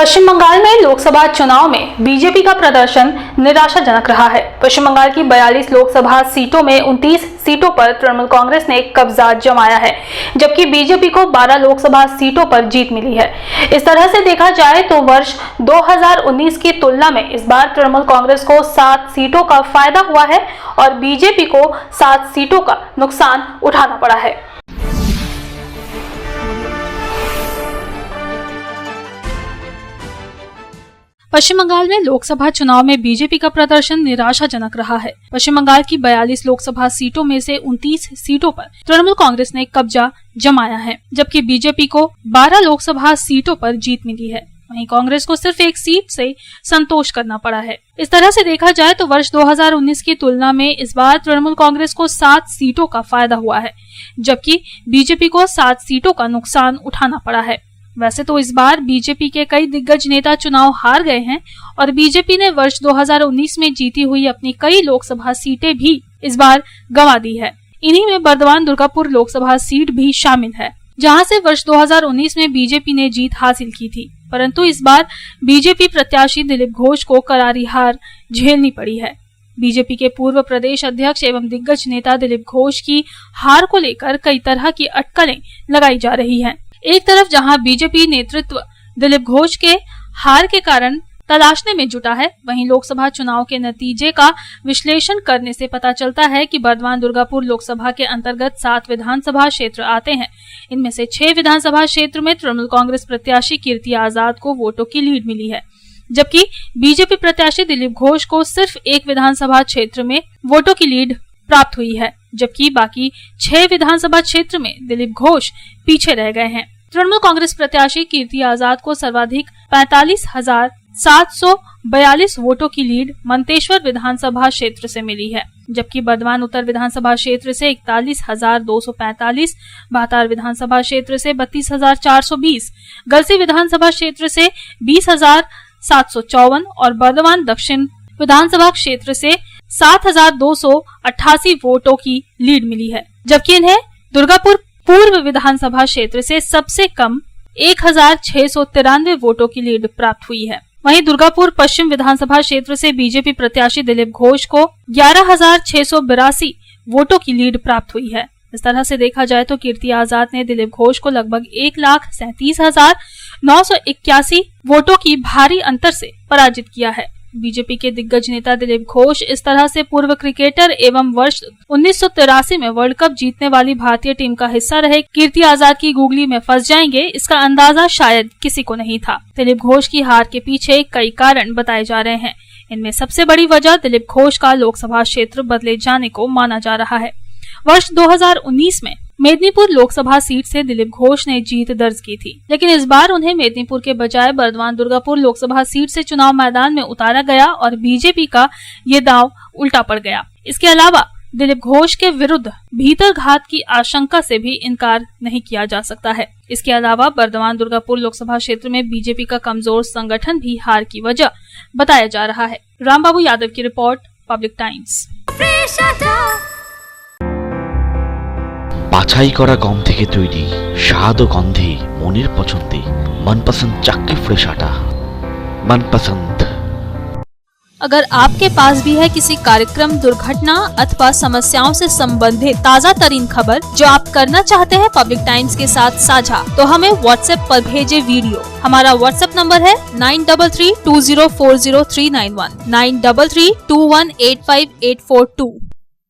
पश्चिम बंगाल में लोकसभा चुनाव में बीजेपी का प्रदर्शन निराशाजनक रहा है। पश्चिम बंगाल की 42 लोकसभा सीटों में 29 सीटों पर तृणमूल कांग्रेस ने कब्जा जमाया है, जबकि बीजेपी को 12 लोकसभा सीटों पर जीत मिली है। इस तरह से देखा जाए तो वर्ष 2019 की तुलना में इस बार तृणमूल कांग्रेस को 7 सीटों का फायदा हुआ है और बीजेपी को 7 सीटों का नुकसान उठाना पड़ा है। पश्चिम बंगाल में लोकसभा चुनाव में बीजेपी का प्रदर्शन निराशाजनक रहा है। पश्चिम बंगाल की 42 लोकसभा सीटों में से 29 सीटों पर तृणमूल कांग्रेस ने कब्जा जमाया है, जबकि बीजेपी को 12 लोकसभा सीटों पर जीत मिली है। वहीं कांग्रेस को सिर्फ एक सीट से संतोष करना पड़ा है। इस तरह से देखा जाए तो वर्ष 2019 की तुलना में इस बार तृणमूल कांग्रेस को 7 सीटों का फायदा हुआ है, जबकि बीजेपी को 7 सीटों का नुकसान उठाना पड़ा है। वैसे तो इस बार बीजेपी के कई दिग्गज नेता चुनाव हार गए हैं और बीजेपी ने वर्ष 2019 में जीती हुई अपनी कई लोकसभा सीटें भी इस बार गंवा दी है। इन्हीं में बर्दवान दुर्गापुर लोकसभा सीट भी शामिल है, जहां से वर्ष 2019 में बीजेपी ने जीत हासिल की थी, परंतु इस बार बीजेपी प्रत्याशी दिलीप घोष को करारी हार झेलनी पड़ी है। बीजेपी के पूर्व प्रदेश अध्यक्ष एवं दिग्गज नेता दिलीप घोष की हार को लेकर कई तरह की अटकलें लगाई जा रही हैं। एक तरफ जहां बीजेपी नेतृत्व दिलीप घोष के हार के कारण तलाशने में जुटा है, वहीं लोकसभा चुनाव के नतीजे का विश्लेषण करने से पता चलता है कि बर्दवान दुर्गापुर लोकसभा के अंतर्गत 7 विधानसभा क्षेत्र आते हैं। इनमें से 6 विधानसभा क्षेत्र में तृणमूल कांग्रेस प्रत्याशी कीर्ति आजाद को वोटों की लीड मिली है, जबकि बीजेपी प्रत्याशी दिलीप घोष को सिर्फ एक विधानसभा क्षेत्र में वोटों की लीड प्राप्त हुई है, जबकि बाकी 6 विधानसभा क्षेत्र में दिलीप घोष पीछे रह गए हैं। तृणमूल कांग्रेस प्रत्याशी कीर्ति आजाद को सर्वाधिक 45,742 वोटों की लीड मंतेश्वर विधानसभा क्षेत्र से मिली है, जबकि बर्दवान उत्तर विधानसभा क्षेत्र से 41,245, बातार विधानसभा क्षेत्र से 32,420, गलसी विधानसभा क्षेत्र से 20,754 और बर्दवान दक्षिण विधानसभा क्षेत्र से 7,288 वोटों की लीड मिली है, जबकि इन्हें दुर्गापुर पूर्व विधानसभा क्षेत्र से सबसे कम 1,693 वोटों की लीड प्राप्त हुई है। वहीं दुर्गापुर पश्चिम विधानसभा क्षेत्र से बीजेपी प्रत्याशी दिलीप घोष को 11,682 वोटों की लीड प्राप्त हुई है। इस तरह से देखा जाए तो कीर्ति आजाद ने दिलीप घोष को लगभग 1,37,981 वोटों की भारी अंतर से पराजित किया है। बीजेपी के दिग्गज नेता दिलीप घोष इस तरह से पूर्व क्रिकेटर एवं वर्ष 1983 में वर्ल्ड कप जीतने वाली भारतीय टीम का हिस्सा रहे कीर्ति आजाद की गूगली में फंस जाएंगे, इसका अंदाजा शायद किसी को नहीं था। दिलीप घोष की हार के पीछे कई कारण बताए जा रहे हैं। इनमें सबसे बड़ी वजह दिलीप घोष का लोकसभा क्षेत्र बदले जाने को माना जा रहा है। वर्ष 2019 में मेदिनीपुर लोकसभा सीट से दिलीप घोष ने जीत दर्ज की थी, लेकिन इस बार उन्हें मेदिनीपुर के बजाय बर्दवान दुर्गापुर लोकसभा सीट से चुनाव मैदान में उतारा गया और बीजेपी का ये दांव उल्टा पड़ गया। इसके अलावा दिलीप घोष के विरुद्ध भीतरघात की आशंका से भी इनकार नहीं किया जा सकता है। इसके अलावा बर्दवान दुर्गापुर लोकसभा क्षेत्र में बीजेपी का कमजोर संगठन भी हार की वजह बताया जा रहा है। रामबाबू यादव की रिपोर्ट, पब्लिक टाइम्स। বাছাই করা গম থেকে তৈরি স্বাদ ও গন্ধে মনের পছন্দে मनपसंद चाक्की फ्रेश आटा मनपसंद। अगर आपके पास भी है किसी कार्यक्रम, दुर्घटना अथवा समस्याओं से संबंधित ताज़ा तरीन खबर जो आप करना चाहते हैं पब्लिक टाइम्स के साथ साझा, तो हमें व्हाट्सएप पर भेजे वीडियो। हमारा व्हाट्सएप नंबर है 9332040391 9332185842।